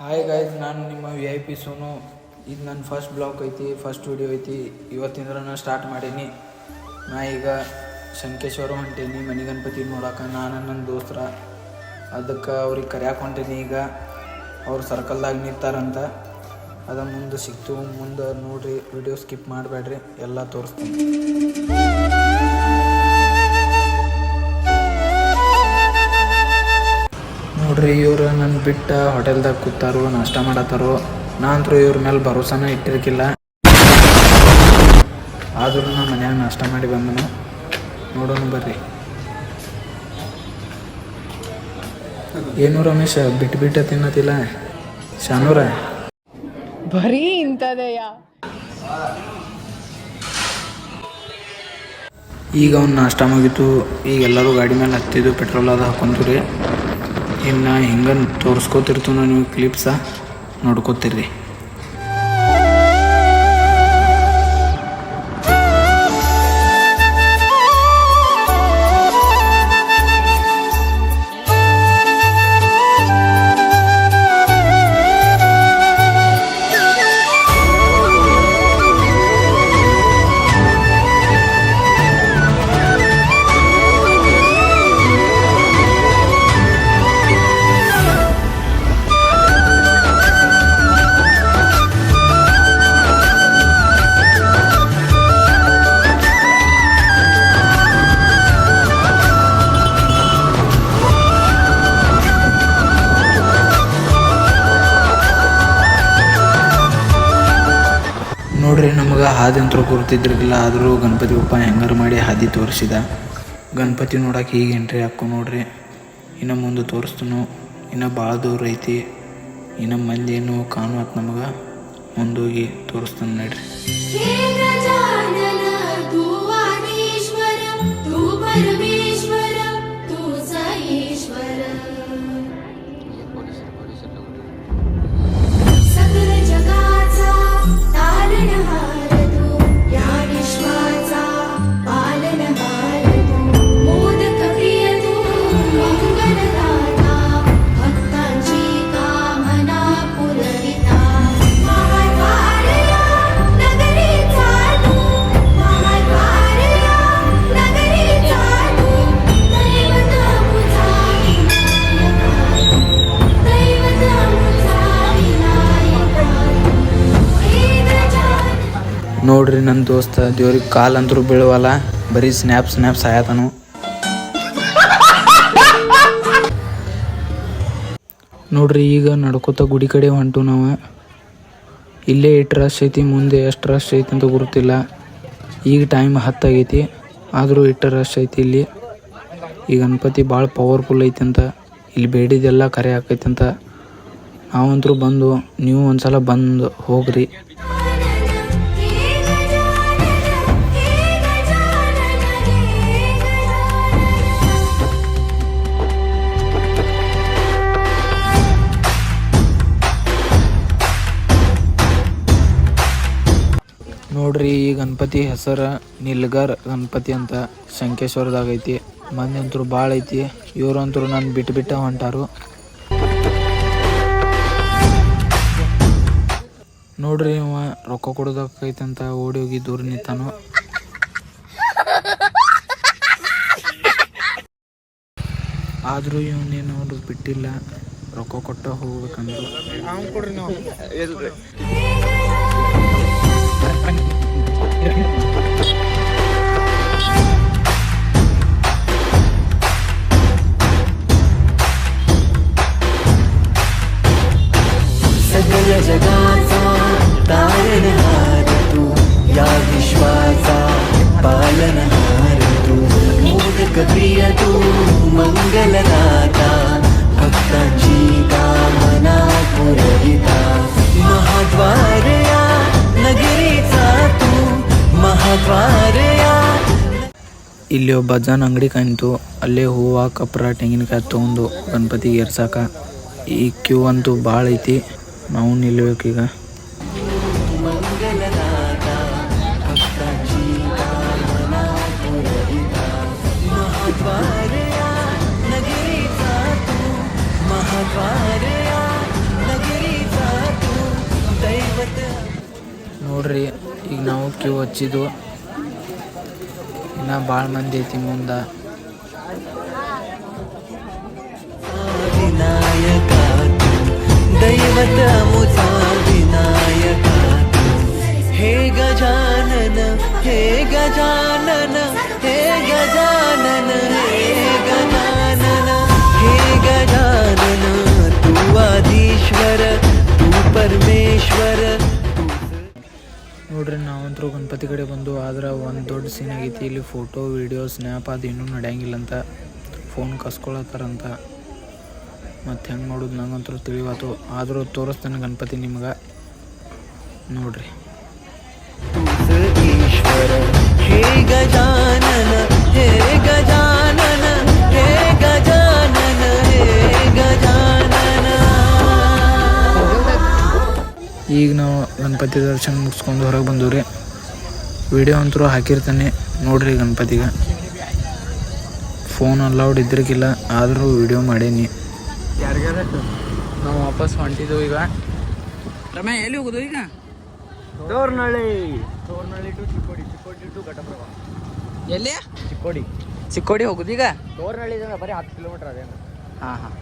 Hi guys, ನಾನು ನಿಮ್ಮ VIP Sonu. ಇದು ನನ್ನ ಫಸ್ಟ್ ಬ್ಲಾಗ್ ಐತಿ, ಫಸ್ಟ್ ವಿಡಿಯೋ ಐತಿ. ಇವತ್ತಿಂದ ನಾನು ಸ್ಟಾರ್ಟ್ ಮಾಡೀನಿ. ನಾ ಈಗ ಶಂಕೇಶ್ವರ ಹೊಂಟೀನಿ ಮನೆ ಗಣಪತಿ ನೋಡೋಕೆ. ನಾನು ನನ್ನ ದೋಸ್ತರ ಅದಕ್ಕೆ ಅವ್ರಿಗೆ ಕರ್ಯಾಕೆ ಹೊಂಟೀನಿ. ಈಗ ಅವ್ರು ಸರ್ಕಲ್ದಾಗ ನಿಂತಾರಂತ. ಅದ ಮುಂದೆ ಸಿಕ್ತು. ಮುಂದೆ ನೋಡಿರಿ, ವಿಡಿಯೋ ಸ್ಕಿಪ್ ಮಾಡಬೇಡ್ರಿ, ಎಲ್ಲ ತೋರಿಸ್ತೀನಿ. ನೋಡ್ರಿ, ಇವ್ರು ನನ್ನ ಬಿಟ್ಟು ಹೋಟೆಲ್ದಾಗ ಕೂತಾರೋ, ನಾಷ್ಟ ಮಾಡತ್ತಾರೋ. ನಾನಂತರೂ ಇವ್ರ ಮೇಲೆ ಭರೋಸಾನ ಇಟ್ಟಿರ್ಕಿಲ್ಲ. ಆದ್ರೂ ನಾ ಮನ್ಯಾಗ ನಾಷ್ಟ ಮಾಡಿ ಬಂದನು. ನೋಡೋಣ ಬರ್ರಿ. ಏನು ರಮೇಶ, ಬಿಟ್ಟು ತಿನ್ನತಿಲ್ಲ? ಶಾನೂರ ಬರೀ ಇಂಥದೆಯಾ? ಈಗ ಅವ್ನು ನಾಷ್ಟ ಮುಗಿತು. ಈಗ ಎಲ್ಲರೂ ಗಾಡಿ ಮೇಲೆ ಹತ್ತಿದ್ದು, ಪೆಟ್ರೋಲ್ ಅದು ಹಾಕೊಂತೀರಿ. ಇನ್ನು ಹಿಂಗೆ ತೋರಿಸ್ಕೋತಿರ್ತೀವಿ ನೀವು ಕ್ಲಿಪ್ಸ ನೋಡ್ಕೋತೀರಿ. ನೋಡ್ರಿ, ನಮಗೆ ಹಾದಿ ಅಂತೂ ಗುರ್ತಿದ್ರಿಲ್ಲ. ಆದರೂ ಗಣಪತಿ ಬಪ್ಪ ಹೆಂಗಾರು ಮಾಡಿ ಹಾದಿ ತೋರಿಸಿದ. ಗಣಪತಿ ನೋಡಕ್ಕೆ ಈಗ ಎಂಟ್ರಿ ಹಾಕೋ ನೋಡ್ರಿ. ಇನ್ನು ಮುಂದೆ ತೋರಿಸ್ತನು. ಇನ್ನು ಭಾಳ ದೂರ ಐತಿ. ಇನ್ನು ಮಂದಿ ಏನು ಕಾಣುವತ್ತು ನಮಗೆ. ಮುಂದೋಗಿ ತೋರಿಸ್ತಾನೆ ನೋಡ್ರಿ. ನೋಡ್ರಿ, ನನ್ನ ದೋಸ್ತ ದೇವ್ರಿಗೆ ಕಾಲಂತರೂ ಬೀಳುವಲ್ಲ, ಬರೀ ಸ್ನ್ಯಾಪ್ ಸಾಯತನು. ನೋಡ್ರಿ, ಈಗ ನಡ್ಕೋತ ಗುಡಿ ಕಡೆ ಹೊಂಟು ನಾವು. ಇಲ್ಲೇ ಎಷ್ಟು ರಶ್ ಐತಿ, ಮುಂದೆ ಎಷ್ಟು ರಶ್ ಐತಿ ಅಂತ ಗುರುತಿಲ್ಲ. ಈಗ ಟೈಮ್ 10 ಆಗೈತಿ, ಆದರೂ ಎಷ್ಟು ರಶ್ ಐತಿ ಇಲ್ಲಿ. ಈ ಗಣಪತಿ ಭಾಳ ಪವರ್ಫುಲ್ ಐತಿ ಅಂತ, ಇಲ್ಲಿ ಬೇಡಿದೆಲ್ಲ ಕರೆ ಆಕೈತಂತ. ನಾವಂತರೂ ಬಂದು, ನೀವು ಒಂದ್ಸಲ ಬಂದು ಹೋಗ್ರಿ. ನೋಡ್ರಿ, ಈ ಗಣಪತಿ ಹೆಸರು ನಿಲ್ಗರ್ ಗಣಪತಿ ಅಂತ ಶಂಕೇಶ್ವರದಾಗ ಐತಿ. ಮಂದಿ ಅಂತೂ ಭಾಳ ಐತಿ. ಇವ್ರಂತರೂ ನಾನು ಬಿಟ್ಟು ಹೊಂಟಾರು. ನೋಡ್ರಿ, ಇವ ರೊಕ್ಕ ಕೊಡೋದಕ್ಕೈತಂತ ಓಡಿ ಹೋಗಿ ದೂರ ನಿಂತಾನು. ಆದರೂ ಇವನೇನು ಅವ್ರು ಬಿಟ್ಟಿಲ್ಲ, ರೊಕ್ಕ ಕೊಟ್ಟ ಹೋಗ್ಬೇಕಂದ್ರು. सगळ्या जगाचा तारणहार तू, या विश्वाचा पालनहार तू, मोदक प्रिय तू, मंगलदाता, भक्तांची कामना पुरविता, महाद्वार या नगरीचा तू, महाद्वार या. ಇಲ್ಲಿ ಒಬ್ಬ ಅಜ್ಜನ ಅಂಗಡಿ ಕಾಣಿತು. ಅಲ್ಲೇ ಹೂವು, ಕಪ್ರ, ತೆಂಗಿನಕಾಯಿ ತೊಗೊಂಡು ಗಣಪತಿಗೆ ಏರ್ಸಾಕ. ಈ ಕ್ಯೂ ಅಂತೂ ಭಾಳ ಐತಿ. ನಾವು ನಿಲ್ಬೇಕೀಗ. नगरीचा तू, महाद्वार या नगरी ನೋಡ್ರಿ ಈಗ ನಾವು ಕ್ಯೂ ಹಚ್ಚಿದ್ದು ಇನ್ನು ಭಾಳ ಮಂದಿ ಐತಿ ಮುಂದೆ. विनायक दैवत मुझा विनायक हे गजानन हे गजानन हे गजानन हे गजानन हे गजानन तू आदिश्वर तू परमेश्वर. ನೋಡ್ರಿ ನಾವಂತರೂ ಗಣಪತಿ ಕಡೆ ಬಂದು ಆದ್ರೆ ಒಂದು ದೊಡ್ಡ ಸೀನ್ ಆಗೈತಿ. ಇಲ್ಲಿ ಫೋಟೋ ವಿಡಿಯೋ ಸ್ನ್ಯಾಪ್ ಅದು ಇನ್ನೂ ನಡೆಯಂಗಿಲ್ಲಂತ, ಫೋನ್ ಕಸ್ಕೊಳತ್ತಾರಂತ. ಮತ್ತು ಹೆಂಗೆ ಮಾಡೋದು ನಂಗಂತೂ ತಿಳಿವಾತು. ಆದರೂ ತೋರಿಸ್ತೇನೆ ಗಣಪತಿ ನಿಮ್ಗೆ, ನೋಡ್ರಿ. ईश्वर हे गजानन हे गजानन हे गजानन हे गजानन. ಈಗ ನಾವು ಗಣಪತಿ ದರ್ಶನ ಮುಗಿಸ್ಕೊಂಡು ಹೊರಗೆ ಬಂದವ್ರಿ. ವಿಡಿಯೋ ಅಂತೂ ಹಾಕಿರ್ತಾನೆ ನೋಡ್ರಿ. ಗಣಪತಿಗೆ ಫೋನ್ ಅಲೌಡ್ ಇದ್ರಿಗಿಲ್ಲ, ಆದರೂ ವಿಡಿಯೋ ಮಾಡೀನಿ. ನಾವು ವಾಪಸ್ ಹೊಂಟಿದ್ದೆವು ಈಗ. ರಮ್ಯಾ ಎಲ್ಲಿ ಹೋಗೋದು ಈಗ? ತೋರ್ನಳ್ಳಿ ಟು ಚಿಕ್ಕೋಡಿ, ಚಿಕ್ಕೋಡಿ ಟು ಘಟಪ್ರಭಾ. ಎಲ್ಲಿ? ಚಿಕ್ಕೋಡಿ. ಚಿಕ್ಕೋಡಿ ಹೋಗೋದು ಈಗ? ತೋರ್ನಳ್ಳಿ ಬರೀ 10 ಕಿಲೋಮೀಟರ್ ಅದೇನು. ಹಾಂ ಹಾಂ.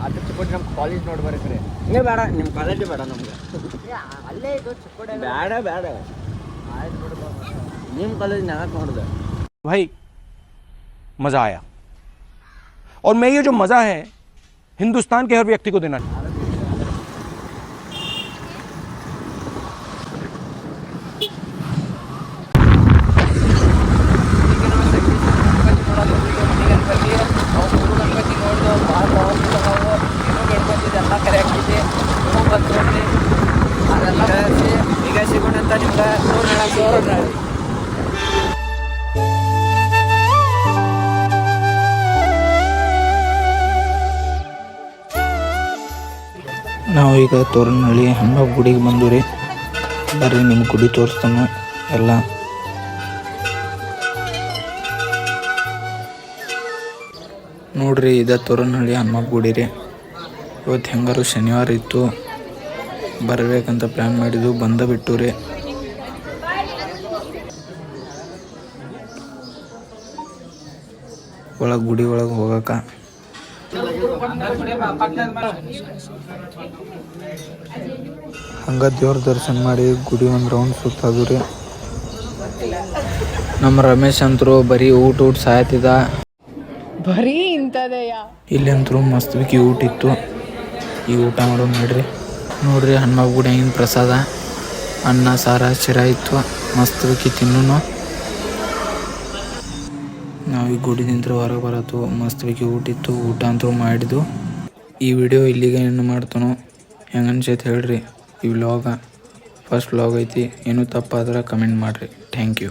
ಅದು ಚಿಕ್ಕೋಡಿ ನಮ್ಮ ಕಾಲೇಜ್ ನೋಡಿ ಬರೀ. ಹಿಂಗೆ ಬೇಡ, ನಿಮ್ಮ ಕಾಲೇಜೇ ಬೇಡ ನಮ್ಗೆ. ಅಲ್ಲೇ ಇದು ಚಿಕ್ಕೋಡಿ ಬೇಡ ಬೇಡ. ಆಯ್ತು ಬಿಡು, ನಿಮ್ಮ ಕಾಲೇಜ್ ನಾಲ್ಕು ನೋಡಿದೆ. भाई मज़ा आया और मैं ये जो मज़ा है हिंदुस्तान के हर व्यक्ति को देना ಈಗ ಸಿಗೋಣಂತ ನಿಮ್ಗೆ ತೋರ್ನಳ್ಳಿ. ನಾವು ಈಗ ತೋರನಹಳ್ಳಿ ಹನುಮ ಗುಡಿಗೆ ಬಂದು ರೀ. ಬರ್ರಿ ನಿಮ್ಮ ಗುಡಿ ತೋರಿಸ್ತಾನೆ ಎಲ್ಲ. ನೋಡ್ರಿ ಇದ ತೋರನಹಳ್ಳಿ ಹನುಮ ಗುಡಿ ರೀ. ಇವತ್ತು ಹೆಂಗಾರು ಶನಿವಾರ ಇತ್ತು, ಬರಬೇಕಂತ ಪ್ಲ್ಯಾನ್ ಮಾಡಿದ್ದು, ಬಂದ ಬಿಟ್ಟು ರೀ. ಒಳಗೆ ಗುಡಿ ಒಳಗೆ ಹೋಗಕ್ಕೆ ಹಂಗ ದೇವ್ರ ದರ್ಶನ ಮಾಡಿ ಗುಡಿ ಒಂದು ರೌಂಡ್ ಸುತ್ತದು ರೀ. ನಮ್ಮ ರಮೇಶ್ ಅಂತರೂ ಬರೀ ಊಟ ಸಾಯ್ತಿದ್ದ. ಬರೀ ಇಂಥದೆಯಾ? ಇಲ್ಲಿ ಅಂತರೂ ಮಸ್ತ್ ಬಿಕ್ಕಿ ಊಟ ಇತ್ತು. ಈ ಊಟ ಮಾಡೋದು ನೋಡ್ರಿ ಹನುಮ ಗುಡಿಯಾಗಿನ ಪ್ರಸಾದ ಅನ್ನ ಸಾರ ಶಿರಾ ಇತ್ತು. ಮಸ್ತ್ ಬಿಕ್ಕಿ ತಿನ್ನೂ. ನಾವು ಈ ಗುಡಿದಿಂದ ಹೊರಗೆ ಬರತ್ತು, ಮಸ್ತ್ ಬೇಕಿ ಊಟ ಇತ್ತು. ಊಟ ಅಂತೂ ಮಾಡಿದ್ದು. ಈ ವಿಡಿಯೋ ಇಲ್ಲಿಗೆ ಏನು ಮಾಡ್ತಾನೋ ಹೆಂಗೆ ಅನ್ಸೈತೆ ಹೇಳ್ರಿ. ಈ ವ್ಲಾಗ ಫಸ್ಟ್ ವ್ಲಾಗ್ ಐತಿ. ಏನೂ ತಪ್ಪಾದ್ರೆ ಕಮೆಂಟ್ ಮಾಡಿರಿ. Thank you.